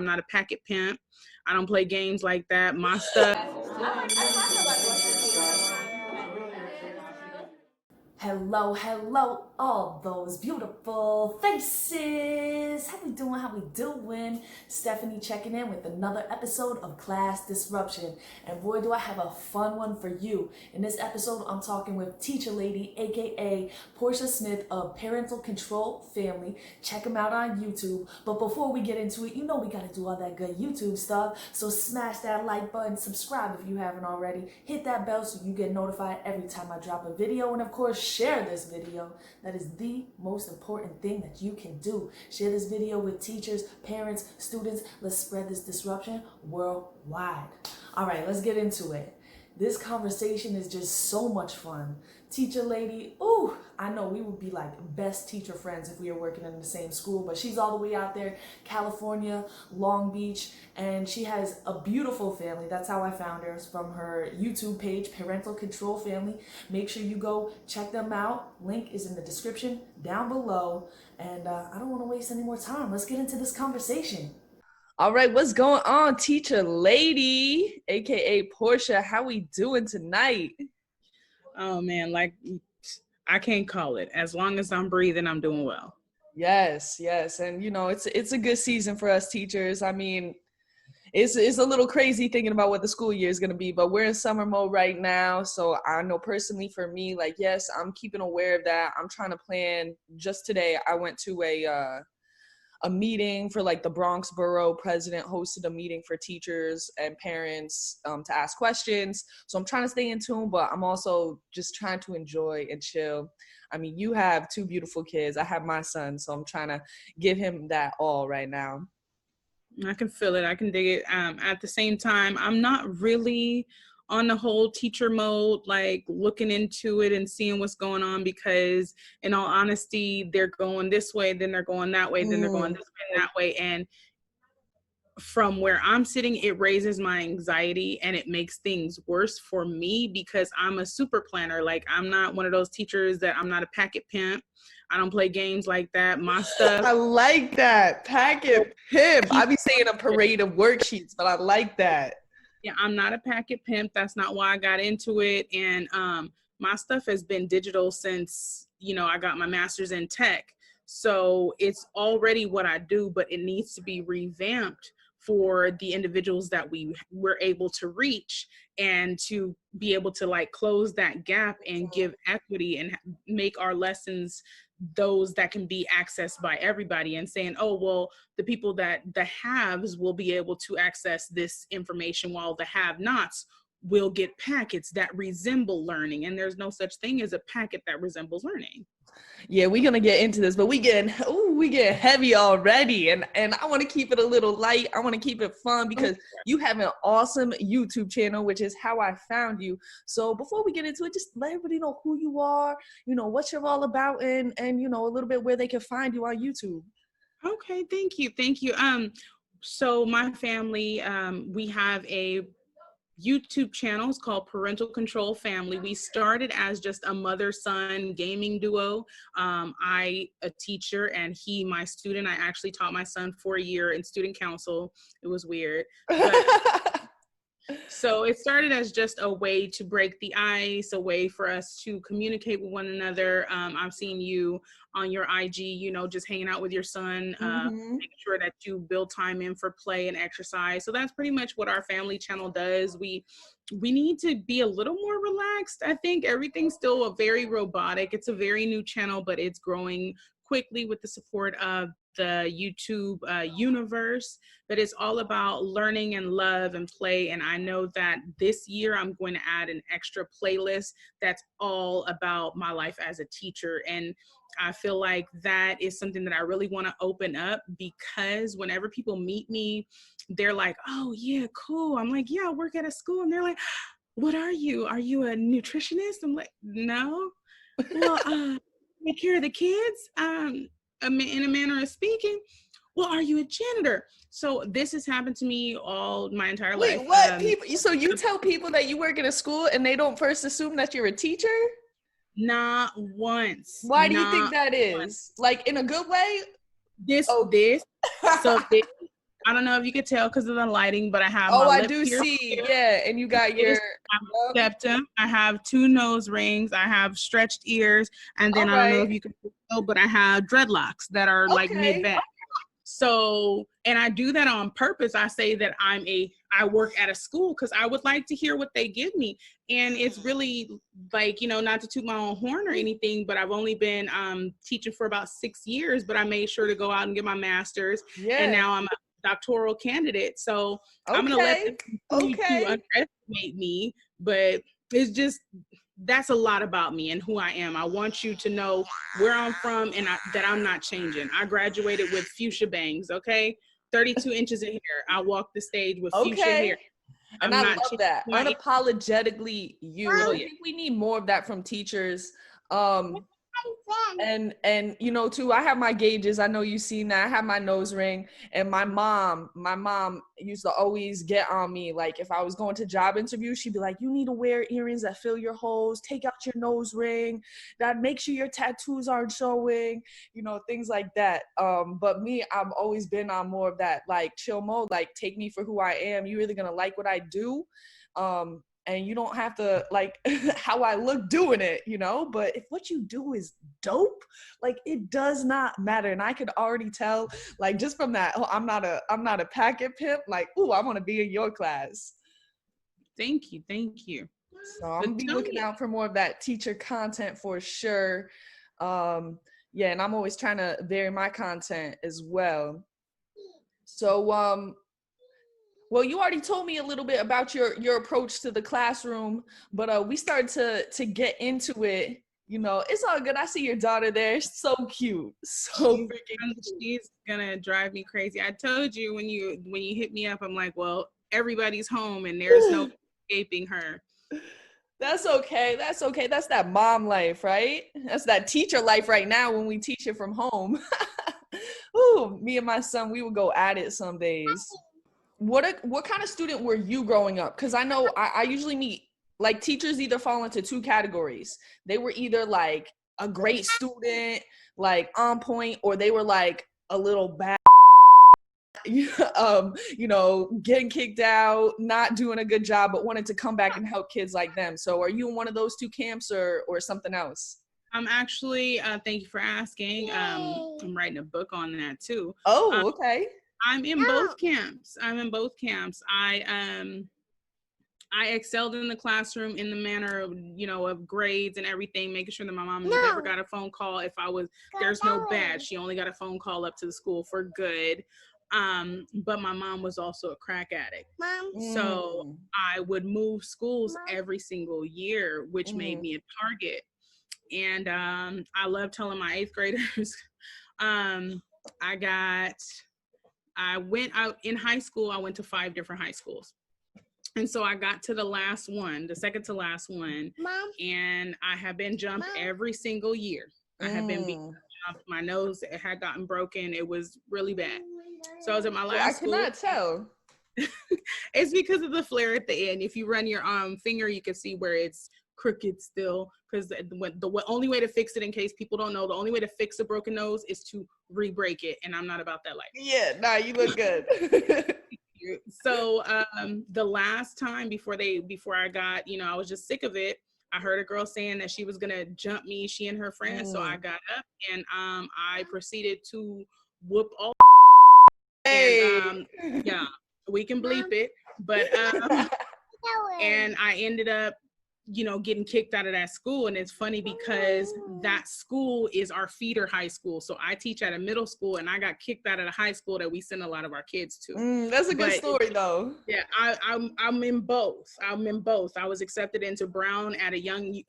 I'm not a packet pimp. I don't play games like that. My stuff. Hello, hello, all those beautiful faces. How we doing? How we doing? Stephanie checking in with another episode of Class Disruption. And boy, do I have a fun one for you. In this episode, I'm talking with Teacher Lady, aka Portia Smith of Parental Control Family. Check them out on YouTube. But before we get into it, you know we gotta do all that good YouTube stuff. So smash that like button, subscribe if you haven't already. Hit that bell so you get notified every time I drop a video. And of course, share this video. That is the most important thing that you can do. Share this video with teachers, parents, students. Let's spread this disruption worldwide. All right, let's get into it. This conversation is just so much fun. Teacher Lady, ooh, I know we would be like best teacher friends if we were working in the same school, but she's all the way out there, California, Long Beach, and she has a beautiful family. That's how I found her, from her YouTube page, Parental Control Family. Make sure you go check them out. Link is in the description down below. And I don't want to waste any more time. Let's get into this conversation. All right, what's going on, Teacher Lady, aka Portia? How we doing tonight? Oh man, like I can't call it. As long as I'm breathing, I'm doing well. Yes, and you know it's a good season for us teachers. I mean, it's a little crazy thinking about what the school year is going to be, but we're in summer mode right now. So I know personally for me, like, yes, I'm keeping aware of that. I'm trying to plan. Just today, I went to a meeting for like the Bronx Borough president hosted a meeting for teachers and parents to ask questions. So I'm trying to stay in tune, but I'm also just trying to enjoy and chill. I mean, you have two beautiful kids. I have my son, so I'm trying to give him that all right now. I can feel it. I can dig it. At the same time, I'm not really on the whole teacher mode, like looking into it and seeing what's going on, because in all honesty, they're going this way, then they're going that way, then they're going this way and that way. And from where I'm sitting, it raises my anxiety and it makes things worse for me because I'm a super planner. Like, I'm not one of those teachers that I'm not a packet pimp. I don't play games like that. My stuff. I like that. Packet pimp. I be saying a parade of worksheets, but I like that. Yeah, I'm not a packet pimp. That's not why I got into it. And my stuff has been digital since, I got my master's in tech. So it's already what I do, but it needs to be revamped for the individuals that we were able to reach, and to be able to like close that gap and give equity and make our lessons those that can be accessed by everybody, and saying, oh, well, the people that the haves will be able to access this information, while the have-nots will get packets that resemble learning. And there's no such thing as a packet that resembles learning. Yeah, we're gonna get into this, but we get heavy already, and I want to keep it a little light. I want to keep it fun because you have an awesome YouTube channel, which is how I found you. So before we get into it, just let everybody know who you are, what you're all about, and a little bit where they can find you on YouTube. Okay, thank you. So my family, we have a YouTube channel. It's called Parental Control Family. We started as just a mother-son gaming duo. I, a teacher, and he, my student. I actually taught my son for a year in student council. It was weird. But so it started as just a way to break the ice, a way for us to communicate with one another. I've seen you on your IG, just hanging out with your son, making sure that you build time in for play and exercise. So that's pretty much what our family channel does. We need to be a little more relaxed. I think everything's still a very robotic. It's a very new channel, but it's growing quickly with the support of the YouTube universe. But it's all about learning and love and play. And I know that this year I'm going to add an extra playlist that's all about my life as a teacher. And I feel like that is something that I really want to open up, because whenever people meet me, they're like, oh yeah, cool. I'm like, yeah, I work at a school. And they're like, what are you? Are you a nutritionist? I'm like, no. Well, take care of the kids. In a manner of speaking. Well, are you a janitor? So this has happened to me all my entire life. Wait, what? People? So you tell people that you work in a school and they don't first assume that you're a teacher? Not once. Why do you think that is? Like, in a good way? This I don't know if you could tell because of the lighting, but I have Oh, my I lip do pierced see. here. Yeah, and you got your Septum. I have 2 nose rings. I have stretched ears, and then all I don't know right. if you can tell, but I have dreadlocks that are like mid Okay. back. So, and I do that on purpose. I say that I work at a school because I would like to hear what they give me. And it's really like, not to toot my own horn or anything, but I've only been teaching for about 6 years, but I made sure to go out and get my master's. And Yeah. now I'm a doctoral candidate. So I'm going to let Okay. them continue to Okay. underestimate me, but it's just, that's a lot about me and who I am. I want you to know where I'm from and that I'm not changing. I graduated with fuchsia bangs, okay? 32 inches of hair. I walk the stage with fuchsia hair. Okay. And I'm I not love that. changing. Unapologetically you. Oh, I yeah. think we need more of that from teachers. And too, I have my gauges. I know you've seen that. I have my nose ring. And my mom used to always get on me. Like if I was going to job interviews, she'd be like, you need to wear earrings that fill your holes, take out your nose ring, that make sure your tattoos aren't showing, things like that. But me, I've always been on more of that like chill mode, like take me for who I am. You're either gonna like what I do. And you don't have to like how I look doing it, but if what you do is dope, like it does not matter. And I could already tell, like just from that, oh, I'm not a packet pimp, like, oh, I want to be in your class. Thank you. So I'm gonna be looking out for more of that teacher content for sure. Yeah, and I'm always trying to vary my content as well. So well, you already told me a little bit about your approach to the classroom, but we started to get into it. It's all good. I see your daughter there. So cute. So freaking cute. She's gonna drive me crazy. I told you when you hit me up, I'm like, well, everybody's home and there's no escaping her. That's okay. That's okay. That's that mom life, right? That's that teacher life right now when we teach it from home. Ooh, me and my son, we would go at it some days. What kind of student were you growing up? Because I know I usually meet, like, teachers either fall into 2 categories. They were either like a great student, like on point, or they were like a little bad, getting kicked out, not doing a good job, but wanted to come back and help kids like them. So are you in one of those 2 camps or something else? I'm actually, thank you for asking. I'm writing a book on that too. Oh, okay. I'm in both camps. I excelled in the classroom in the manner of, of grades and everything, making sure that my mom never got a phone call if there's no badge. She only got a phone call up to the school for good. But my mom was also a crack addict. So I would move schools every single year, which made me a target. And I love telling my 8th graders, I went out in high school. I went to 5 different high schools. And so I got to the last one, the second to last one. And I have been jumped every single year. I have been jumped. My nose had gotten broken. It was really bad. So I was at my last school. I cannot tell. It's because of the flare at the end. If you run your finger, you can see where it's crooked still, because the only way to fix it, in case people don't know, the only way to fix a broken nose is to re-break it, and I'm not about that life. Yeah, nah, you look good. So the last time before I got, I was just sick of it. I heard a girl saying that she was gonna jump me, she and her friends. So I got up and I proceeded to whoop all. Hey. And yeah, we can bleep it, but and I ended up getting kicked out of that school. And it's funny because that school is our feeder high school. So I teach at a middle school, and I got kicked out of the high school that we send a lot of our kids to. That's a good story though. Yeah, I'm in both. I was accepted into Brown at a young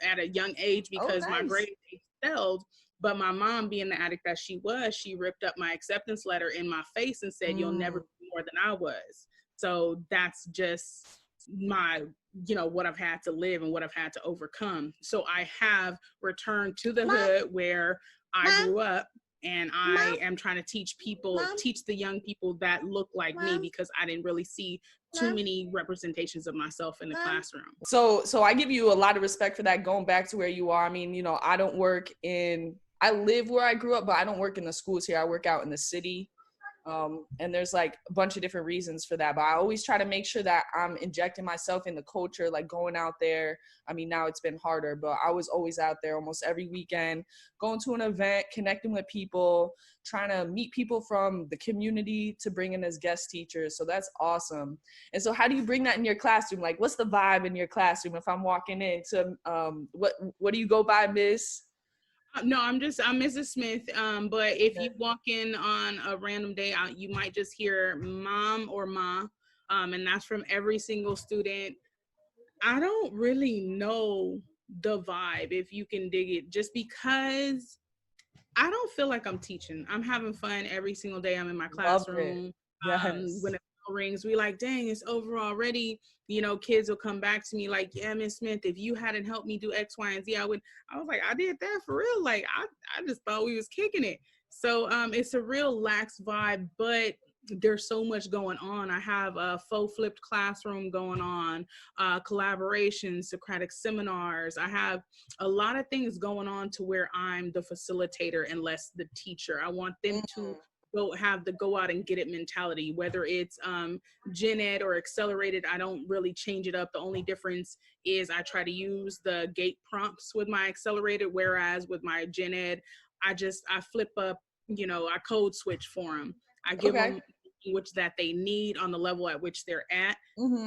age because my grades excelled. But my mom, being the addict that she was, she ripped up my acceptance letter in my face and said, you'll never be more than I was. So that's just my, what I've had to live and what I've had to overcome. So I have returned to the hood where I grew up, and I am trying to teach the young people that look like me, because I didn't really see too many representations of myself in the classroom. So I give you a lot of respect for that, going back to where you are. I mean, I live where I grew up, but I don't work in the schools here. I work out in the city. And there's like a bunch of different reasons for that, but I always try to make sure that I'm injecting myself in the culture, like going out there. I mean, now it's been harder, but I was always out there almost every weekend, going to an event, connecting with people, trying to meet people from the community to bring in as guest teachers. So that's awesome. And so how do you bring that in your classroom? Like, what's the vibe in your classroom if I'm walking into what do you go by, Miss? No, I'm Mrs. Smith. But if you walk in on a random day, you might just hear mom or ma, and that's from every single student. I don't really know the vibe, if you can dig it, just because I don't feel like I'm teaching. I'm having fun every single day. I'm in my Love it. classroom. When Yes. the bell rings, we like, dang, it's over already. You know, kids will come back to me like, yeah, Miss Smith, if you hadn't helped me do X, Y, and Z, I would. I was like, I did that for real. Like, I just thought we was kicking it. So it's a real lax vibe, but there's so much going on. I have a faux flipped classroom going on, collaborations, Socratic seminars. I have a lot of things going on to where I'm the facilitator and less the teacher. I want them to go out and get it mentality, whether it's gen ed or accelerated. I don't really change it up. The only difference is I try to use the gate prompts with my accelerated, whereas with my gen ed, I flip up, I code switch for them. I give Okay. them which that they need on the level at which they're at,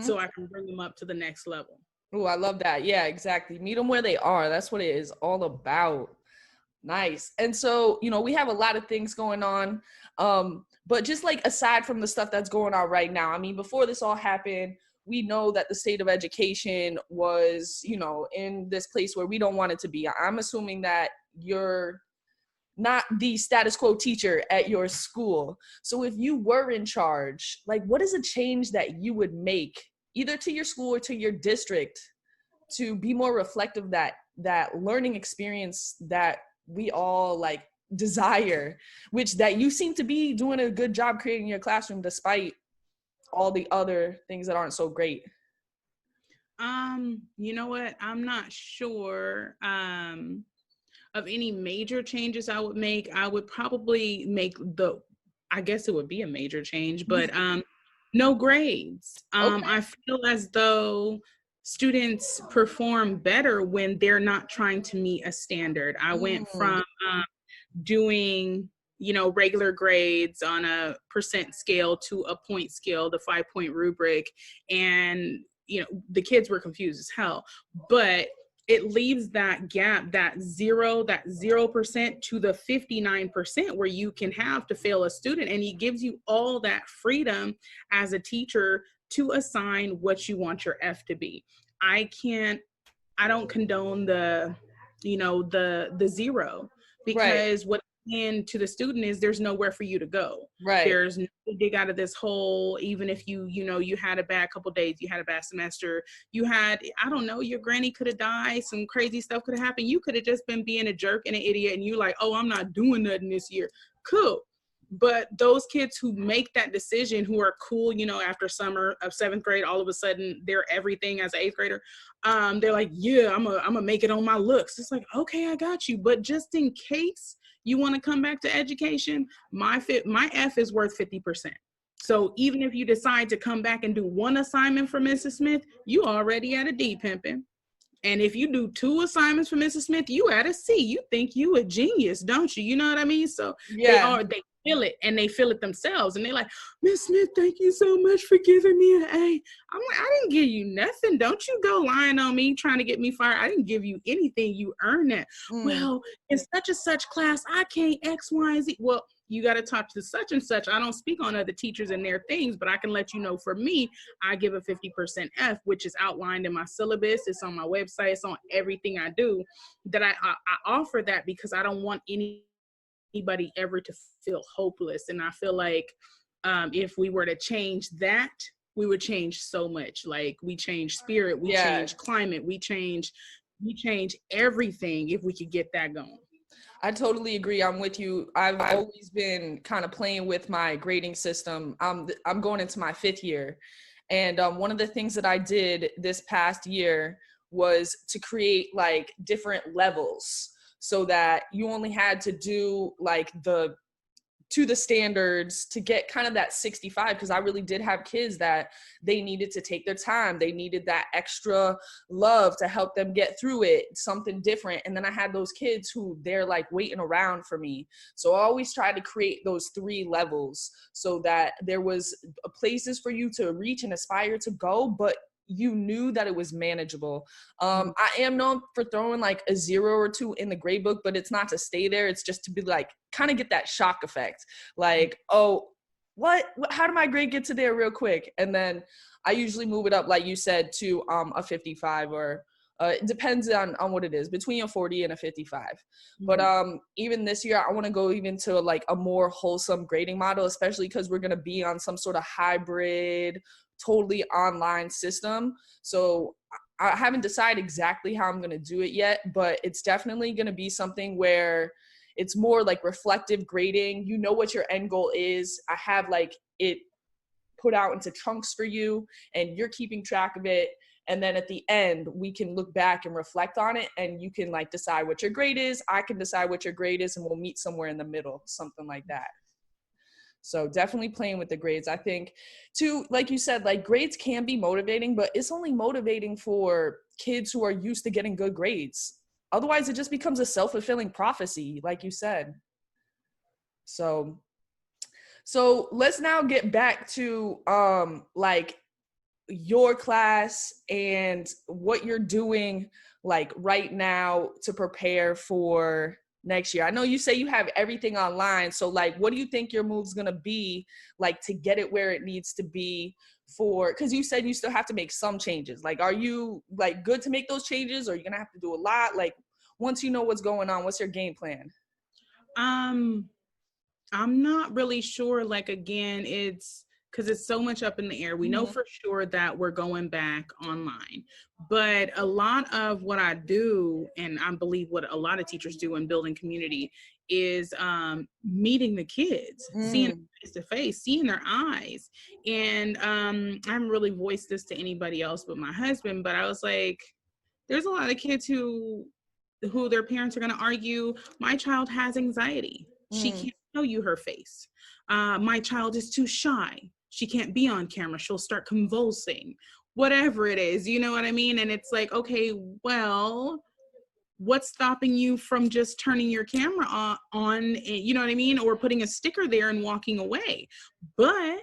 so I can bring them up to the next level. Oh, I love that. Yeah, exactly. Meet them where they are. That's what it is all about. Nice. And so, we have a lot of things going on. But just like aside from the stuff that's going on right now, I mean, before this all happened, we know that the state of education was, in this place where we don't want it to be. I'm assuming that you're not the status quo teacher at your school. So if you were in charge, like, what is a change that you would make either to your school or to your district to be more reflective that learning experience that we all like desire, which that you seem to be doing a good job creating your classroom despite all the other things that aren't so great? You know what? I'm not sure of any major changes I would make. I would probably make I guess it would be a major change, but no grades. Okay. I feel as though students perform better when they're not trying to meet a standard. I went from doing regular grades on a percent scale to a point scale, the 5-point rubric, and the kids were confused as hell, but it leaves that gap, that 0% to the 59% where you can have to fail a student, and it gives you all that freedom as a teacher to assign what you want your F to be. I don't condone the zero, because what and to the student is there's nowhere for you to go. Right. There's no dig out of this hole. Even if you had a bad couple days, you had a bad semester, you had, I don't know, your granny could have died, some crazy stuff could have happened. You could have just been being a jerk and an idiot, and you like, oh, I'm not doing nothing this year. Cool. But those kids who make that decision, who are cool, after summer of 7th grade, all of a sudden they're everything as an 8th grader. They're like, yeah, I'm gonna make it on my looks. It's like, okay, I got you. But just in case you want to come back to education, my F is worth 50%. So even if you decide to come back and do one assignment for Mrs. Smith, you already at a D, pimping. And if you do 2 assignments for Mrs. Smith, you at a C. You think you a genius, don't you? You know what I mean? So yeah. they feel it, and they feel it themselves. And they're like, Miss Smith, thank you so much for giving me an A. I'm like, I didn't give you nothing. Don't you go lying on me trying to get me fired. I didn't give you anything. You earned that. Well, in such and such class, I can't X, Y, and Z. Well, you got to talk to such and such. I don't speak on other teachers and their things, but I can let you know for me, I give a 50% F, which is outlined in my syllabus. It's on my website. It's on everything I do. That I offer that because I don't want anybody ever to feel hopeless. And I feel like if we were to change that, we would change so much. Like, we change spirit, we change climate, we change everything if we could get that going. I totally agree. I'm with you. I've always been kind of playing with my grading system. I'm going into my 5th year. And one of the things that I did this past year was to create like different levels so that you only had to do like the to the standards to get kind of that 65, because I really did have kids that they needed to take their time. They needed that extra love to help them get through it, something different. And then I had those kids who they're like waiting around for me. So I always tried to create those 3 levels so that there was places for you to reach and aspire to go, but you knew that it was manageable. I am known for throwing like a 0 or 2 in the grade book, but it's not to stay there. It's just to be like, kind of get that shock effect. Like, oh, what, how did my grade get to there real quick? And then I usually move it up, like you said, to a 55, or it depends on what it is, between a 40 and a 55. But even this year, I want to go even to like a more wholesome grading model, especially because we're going to be on some sort of hybrid, totally online system. So I haven't decided exactly how I'm going to do it yet, but it's definitely going to be something where it's more like reflective grading. You know what your end goal is. I have like it put out into chunks for you, and you're keeping track of it. And then at the end, we can look back and reflect on it, and you can like decide what your grade is. I can decide what your grade is, and we'll meet somewhere in the middle, something like that. So definitely playing with the grades. I think too, like you said, like grades can be motivating, but it's only motivating for kids who are used to getting good grades. Otherwise, it just becomes a self-fulfilling prophecy, like you said. So let's now get back to like your class and what you're doing like right now to prepare for next year. I know you say you have everything online. So like, what do you think your move's going to be like to get it where it needs to be for, because you said you still have to make some changes. Like, are you like good to make those changes, or are you going to have to do a lot? Like, once you know what's going on, what's your game plan? I'm not really sure. Like, again, it's because it's so much up in the air. We know for sure that we're going back online, but a lot of what I do, and I believe what a lot of teachers do in building community, is meeting the kids, seeing them face to face, seeing their eyes. And I haven't really voiced this to anybody else but my husband, but I was like, there's a lot of kids who their parents are going to argue, my child has anxiety. She can't show you her face. My child is too shy. She can't be on camera. She'll start convulsing, whatever it is, you know what I mean? And it's like, okay, well, what's stopping you from just turning your camera on, you know what I mean? Or putting a sticker there and walking away. But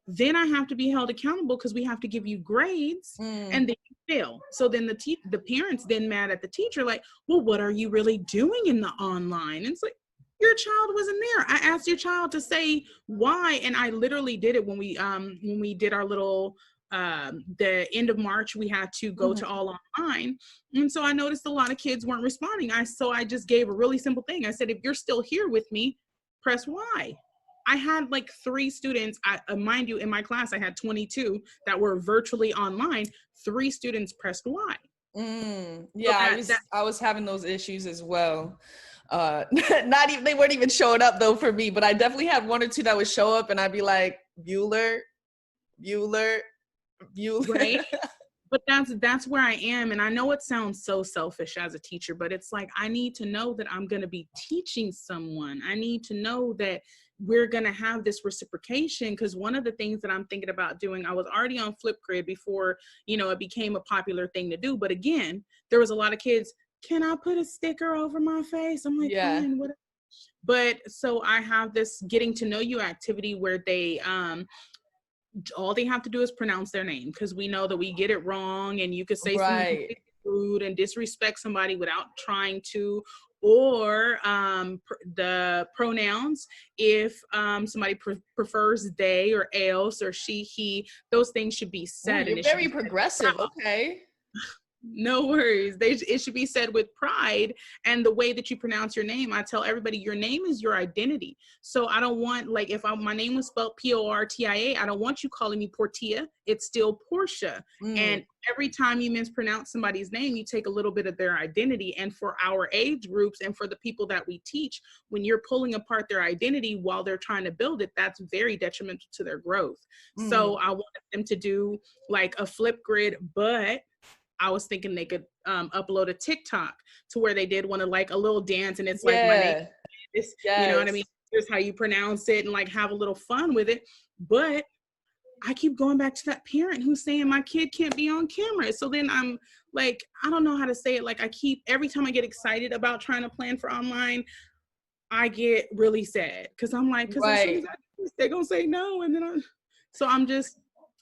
then I have to be held accountable because we have to give you grades and then you fail. So then the parents then mad at the teacher, like, well, what are you really doing in the online? And it's like, your child wasn't there. I asked your child to say why. And I literally did it when we did our little, the end of March, we had to go to all online. And so I noticed a lot of kids weren't responding. So I just gave a really simple thing. I said, if you're still here with me, press Y. I had like 3 students, mind you, in my class, I had 22 that were virtually online. 3 students pressed Y. Yeah, so I was having those issues as well. They weren't even showing up though for me, but I definitely had 1 or 2 that would show up and I'd be like, Bueller. Right. But that's where I am. And I know it sounds so selfish as a teacher, but it's like, I need to know that I'm going to be teaching someone. I need to know that we're going to have this reciprocation, because one of the things that I'm thinking about doing, I was already on Flipgrid before, it became a popular thing to do. But again, there was a lot of kids, can I put a sticker over my face? I'm like, yeah. Fine, what? But so I have this getting to know you activity where they, all they have to do is pronounce their name, because we know that we get it wrong, and you could say something rude and disrespect somebody without trying to, or the pronouns, if somebody prefers they or else or she, he, those things should be said. You're very progressive. Okay. No worries. It should be said with pride. And the way that you pronounce your name, I tell everybody, your name is your identity. So I don't want, like, if my name was spelled Portia, I don't want you calling me Portia. It's still Portia. And every time you mispronounce somebody's name, you take a little bit of their identity. And for our age groups and for the people that we teach, when you're pulling apart their identity while they're trying to build it, that's very detrimental to their growth. So I wanted them to do like a Flipgrid, but I was thinking they could upload a TikTok to where they did one of like a little dance, and it's like my name is, you know what I mean? here's how you pronounce it, and like have a little fun with it. But I keep going back to that parent who's saying my kid can't be on camera. So then I'm like, I don't know how to say it. Like every time I get excited about trying to plan for online, I get really sad because I'm like, because as soon as I do this, they're gonna say no, and then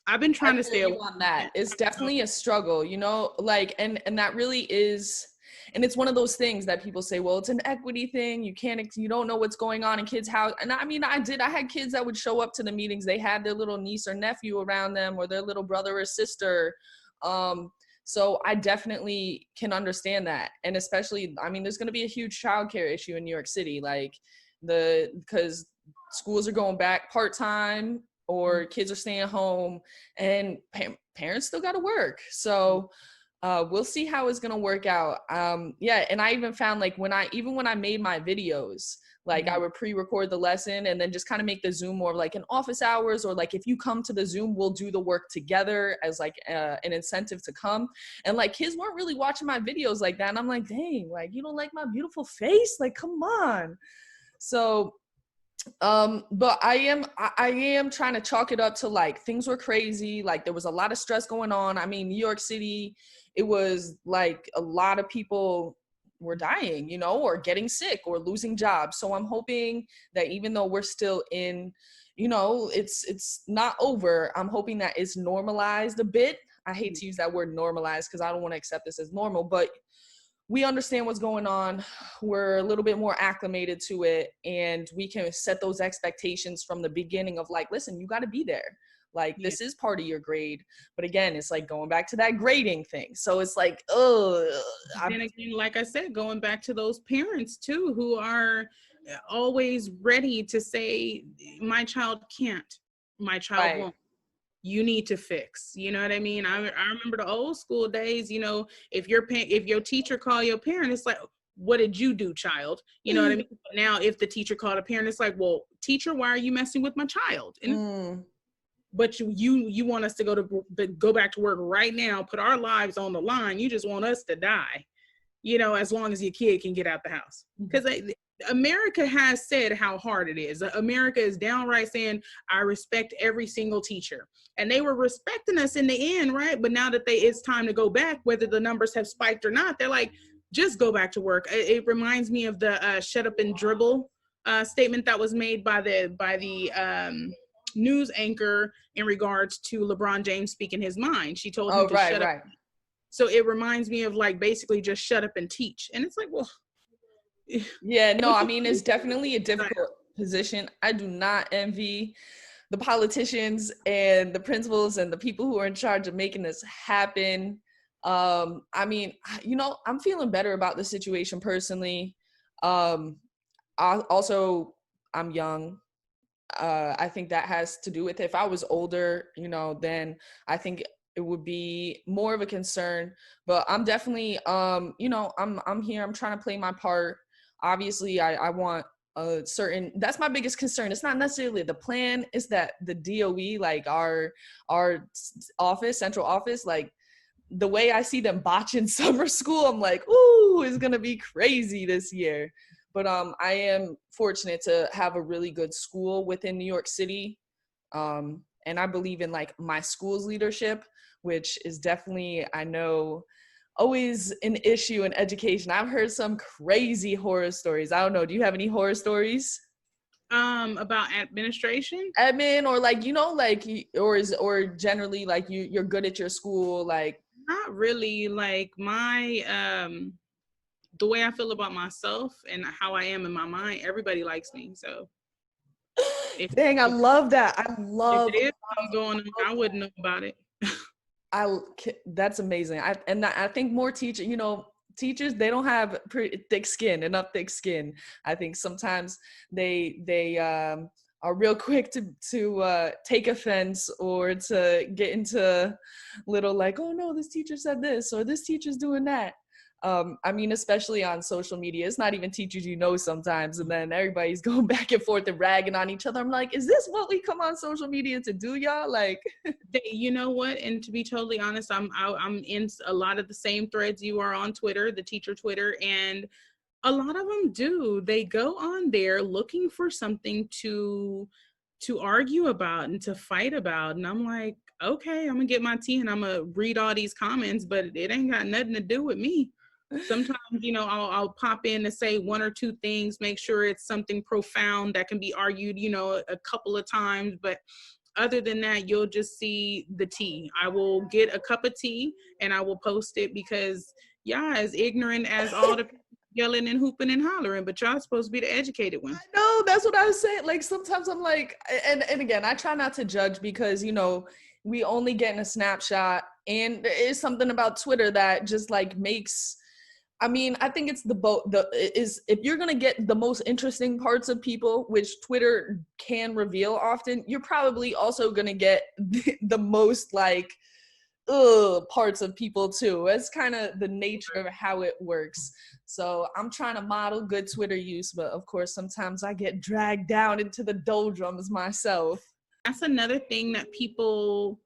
I've been trying to stay away on that. It's definitely a struggle, you know, like, and that really is, and it's one of those things that people say, well, it's an equity thing. You don't know what's going on in kids' house. And I mean, I had kids that would show up to the meetings. They had their little niece or nephew around them, or their little brother or sister. So I definitely can understand that. And especially, I mean, there's going to be a huge childcare issue in New York City, like because schools are going back part-time, or kids are staying home, and parents still got to work. So we'll see how it's going to work out. Yeah. And I even found like when I made my videos, like I would pre-record the lesson and then just kind of make the Zoom more like an office hours, or like if you come to the Zoom, we'll do the work together as like an incentive to come. And like kids weren't really watching my videos like that. And I'm like, dang, like you don't like my beautiful face? Like, come on. So, but I am trying to chalk it up to like things were crazy. Like there was a lot of stress going on. I mean, New York City, it was like a lot of people were dying, you know, or getting sick or losing jobs. So I'm hoping that even though we're still in, you know, it's not over, I'm hoping that it's normalized a bit. I hate to use that word normalized because I don't want to accept this as normal, but we understand what's going on. We're a little bit more acclimated to it, and we can set those expectations from the beginning of like, listen, you got to be there. Like, this is part of your grade. But again, it's like going back to that grading thing. So it's like, and again, like I said, going back to those parents too, who are always ready to say, my child can't, my child won't. You need to fix, you know what I mean? I remember the old school days, you know, if your teacher call your parent, it's like, what did you do, child? You know what I mean? Now, if the teacher called a parent, it's like, well, teacher, why are you messing with my child? And but you want us to go back to work right now, put our lives on the line. You just want us to die, you know, as long as your kid can get out the house. Because America has said how hard it is. America is downright saying, I respect every single teacher. And they were respecting us in the end, right? But now that it's time to go back, whether the numbers have spiked or not, they're like, just go back to work. It reminds me of the shut up and dribble statement that was made by the news anchor in regards to LeBron James speaking his mind. She told him to shut up. So it reminds me of like basically just shut up and teach. And it's like, well, yeah, no, I mean, it's definitely a difficult position. I do not envy the politicians and the principals and the people who are in charge of making this happen. I mean, you know, I'm feeling better about the situation personally. I'm young. I think that has to do with it. If I was older, you know, then I think it would be more of a concern. But I'm definitely, you know, I'm here. I'm trying to play my part. Obviously, I want a certain, that's my biggest concern. It's not necessarily the plan, it's that the DOE, like our office, central office, like the way I see them botching summer school, I'm like, ooh, it's gonna be crazy this year. But I am fortunate to have a really good school within New York City. And I believe in like my school's leadership, which is definitely, I know, always an issue in education. I've heard some crazy horror stories. I don't know. Do you have any horror stories? About administration? Admin, or like, you know, like, or generally like you're good at your school, like. Not really. Like my, the way I feel about myself and how I am in my mind, everybody likes me. So. Dang, I love that. I love. If it is something going on, I wouldn't know about it. That's amazing. I think more teachers, you know, teachers, they don't have enough thick skin. I think sometimes they are real quick to take offense or to get into little like, oh no, this teacher said this or this teacher's doing that. I mean, especially on social media, it's not even teachers you know sometimes, and then everybody's going back and forth and ragging on each other. I'm like, is this what we come on social media to do, y'all? Like, you know what? And to be totally honest, I'm in a lot of the same threads you are on Twitter, the teacher Twitter, and A lot of them do. They go on there looking for something to argue about and to fight about. And I'm like, okay, I'm gonna get my tea and I'm gonna read all these comments, but it ain't got nothing to do with me. Sometimes, I'll pop in and say one or two things, make sure it's something profound that can be argued, a couple of times. But other than that, you'll just see the tea. I will get a cup of tea and I will post it because, yeah, as ignorant as all the yelling and hooping and hollering, but y'all supposed to be the educated ones. I know, that's what I was saying. Like sometimes I'm like, and again, I try not to judge because we only get in a snapshot, and there is something about Twitter that just like makes. I mean, I think it's if you're gonna get the most interesting parts of people, which Twitter can reveal often, you're probably also gonna get the most like parts of people too. It's kind of the nature of how it works. So I'm trying to model good Twitter use, but of course sometimes I get dragged down into the doldrums myself. That's another thing that people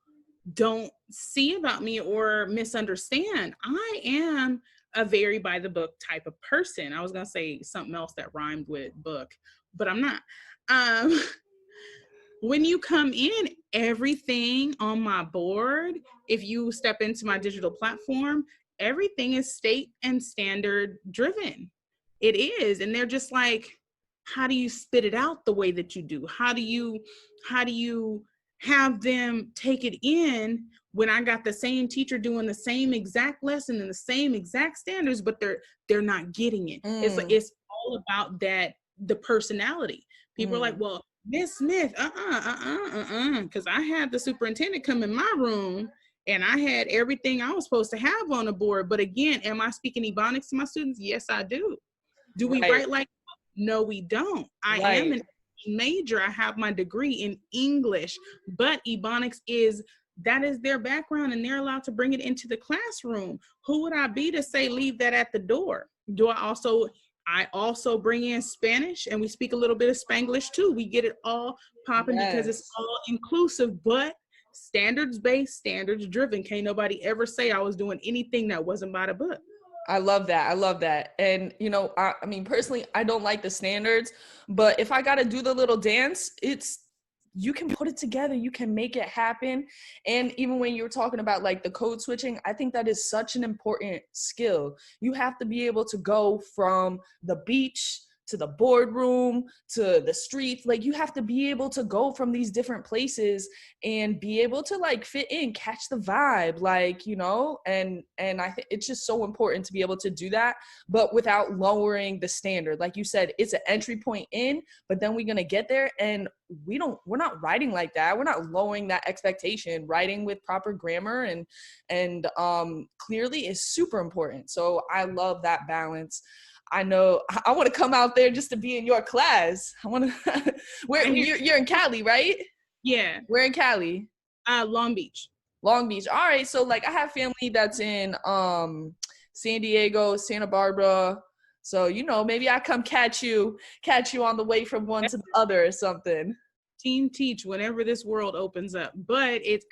don't see about me or misunderstand. I am a very by the book type of person. I was gonna say something else that rhymed with book, but I'm not. When you come in, everything on my board, if you step into my digital platform, everything is state and standard driven. It is. And they're just like, how do you spit it out the way that you do? How do you have them take it in when I got the same teacher doing the same exact lesson and the same exact standards, but they're not getting it. It's all about the personality. People are like, well, Miss Smith, because I had the superintendent come in my room and I had everything I was supposed to have on the board. But again, am I speaking Ebonics to my students? Yes, I do. Do we write like? No, we don't. I am an major. I have my degree in English, but Ebonics is their background and they're allowed to bring it into the classroom. Who would I be to say leave that at the door? I also bring in Spanish and we speak a little bit of Spanglish too. We get it all popping because it's all inclusive, but standards based, standards driven. Can't nobody ever say I was doing anything that wasn't by the book. I love that. And, I mean, personally, I don't like the standards, but if I got to do the little dance, you can put it together, you can make it happen. And even when you're talking about like the code switching, I think that is such an important skill. You have to be able to go from the beach to the boardroom to the streets. Like you have to be able to go from these different places and be able to like fit in, catch the vibe, like, and I think it's just so important to be able to do that, but without lowering the standard. Like you said, it's an entry point in, but then we're going to get there, and we're not writing like that. We're not lowering that expectation. Writing with proper grammar and clearly is super important. So I love that balance. I know I want to come out there just to be in your class. I want to. You're in Cali, right? Yeah. We're in Cali. Long Beach. Long Beach. All right. So like I have family that's in San Diego, Santa Barbara. So maybe I come catch you on the way from one to the other or something. Team teach whenever this world opens up. But it's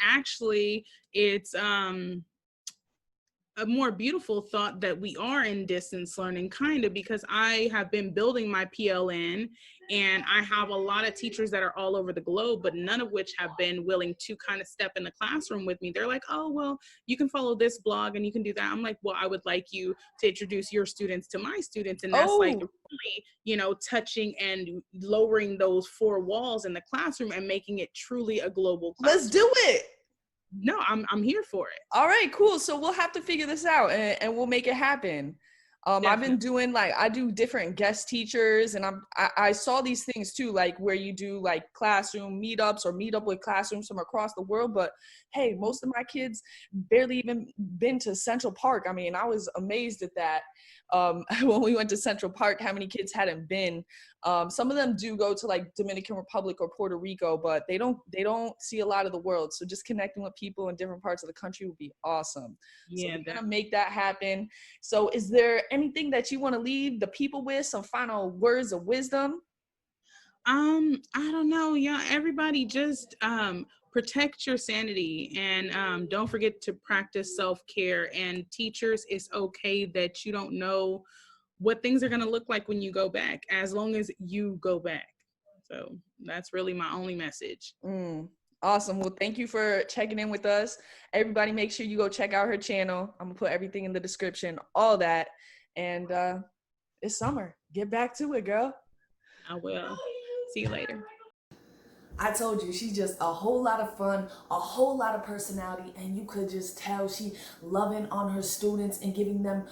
a more beautiful thought that we are in distance learning, kind of, because I have been building my PLN and I have a lot of teachers that are all over the globe, but none of which have been willing to kind of step in the classroom with me. They're like, oh, well, you can follow this blog and you can do that. I'm like, well, I would like you to introduce your students to my students. And that's like really, touching and lowering those four walls in the classroom and making it truly a global classroom. Let's do it. No, I'm here for it. All right, cool. So we'll have to figure this out and we'll make it happen. I've been doing I do different guest teachers, and I saw these things too, like where you do like classroom meetups or meet up with classrooms from across the world. But hey, most of my kids barely even been to Central Park. I mean, I was amazed at that. When we went to Central Park, how many kids hadn't been. Some of them do go to like Dominican Republic or Puerto Rico, but they don't see a lot of the world. So just connecting with people in different parts of the country would be awesome. Yeah, so we're gonna make that happen. So is there anything that you want to leave the people with, some final words of wisdom? I don't know. Yeah, everybody just protect your sanity and don't forget to practice self-care. And teachers, it's okay that you don't know what things are going to look like when you go back, as long as you go back. So that's really my only message. Awesome. Well, thank you for checking in with us. Everybody, make sure you go check out her channel. I'm gonna put everything in the description, all that. And it's summer. Get back to it, girl. I will. See you later. I told you, she's just a whole lot of fun, a whole lot of personality, and you could just tell she loving on her students and giving them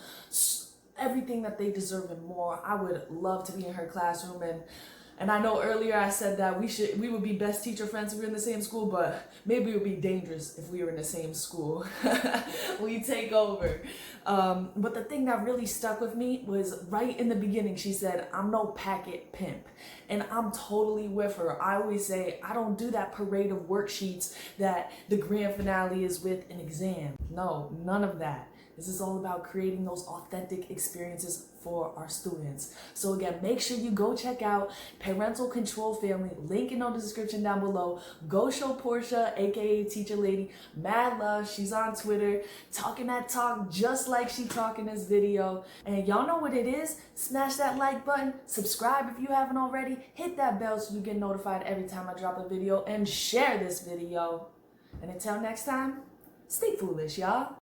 everything that they deserve and more. I would love to be in her classroom, and I know earlier I said that we would be best teacher friends if we were in the same school, but maybe it would be dangerous if we were in the same school. We take over. But the thing that really stuck with me was right in the beginning, she said, "I'm no packet pimp." And I'm totally with her. I always say, I don't do that parade of worksheets that the grand finale is with an exam. No, none of that. This is all about creating those authentic experiences for our students. So again, make sure you go check out Parental Control Family, link in the description down below. Go show Portia, aka Teacher Lady, mad love. She's on Twitter, talking that talk just like she talk in this video. And y'all know what it is. Smash that like button, subscribe if you haven't already, hit that bell so you get notified every time I drop a video, and share this video. And until next time, stay foolish, y'all.